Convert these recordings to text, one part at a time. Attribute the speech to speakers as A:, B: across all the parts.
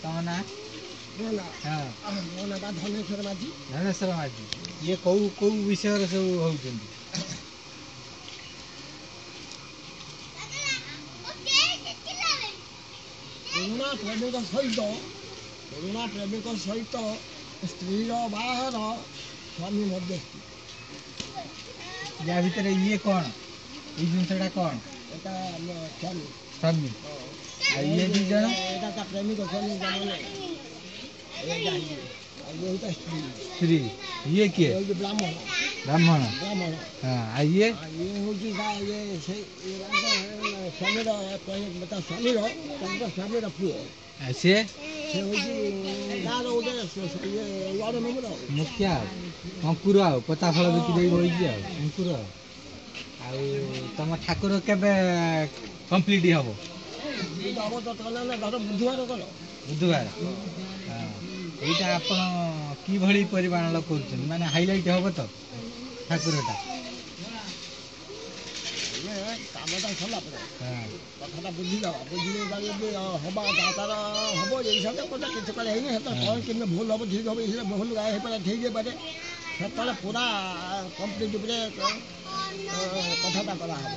A: तम ना
B: ମୋ ନାଁ ଧନେଶ୍ୱର ମାଝୀ।
A: धनेश्वर माझी ये कौ कौ विषय सब होउछन
B: ପୁରୁଣା ପ୍ରେମିକ ସହିତ ସ୍ତ୍ରୀର ବାହାଘର ସ୍ୱାମୀ ମଧ୍ୟସ୍ଥି।
A: या भीतर ये कौन ये जिनसटा कौन
B: ଏଟା ଆମ ସ୍ୱାମୀ
A: स्वामी आ ये दी जण
B: ଏଟା ତା ପ୍ରେମିକ ସ୍ୱାମୀ ଜଣେ ଇଏ ହେଉଛି ସ୍ତ୍ରୀ।
A: श्री ये के
B: ଇଏ ହେଉଛି ବ୍ରାହ୍ମଣ।
A: ब्राह्मण
B: ବ୍ରାହ୍ମଣ
A: हां आ ये
B: ଇଏ ହେଉଛି ସ୍ୱାମୀର ତା ସ୍ୱାମୀର ପୁଅ।
A: से
B: ସେ ହେଉଛି ଗାଁର ଗୋଟେ ଇଏ ୱାର୍ଡ ମେମ୍ବର।
A: मुखिया अंकुर आ पता फल बिक दे होई जे अंकुर आ तम ठाकुर केबे कंप्लीट हबो
B: अब तो ना घर बुधवार कल
A: बुधवार हां एटा आपण की भली परिमाण ल करछन माने हाइलाइट हबो तो ठाकुरटा
B: कामटा सरला पर
A: हां
B: कथाटा बुझिला बुझिले जाई हबा तार हबो ए हिसाब से कोटा किछ करे हेनी हेत कोन किने भूल हबो ठीक हबो इसे भूल गाय हे पर ठीक हे पारे सेतले पूरा कंप्लीट उपरे कथाटा करा हबो।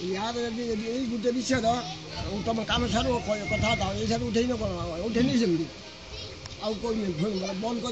B: यार यदि यही गुटे विषय तुम काम सारू कथा था ये सारू उठे न उठे नहीं सेमती आउ कोई बंद कर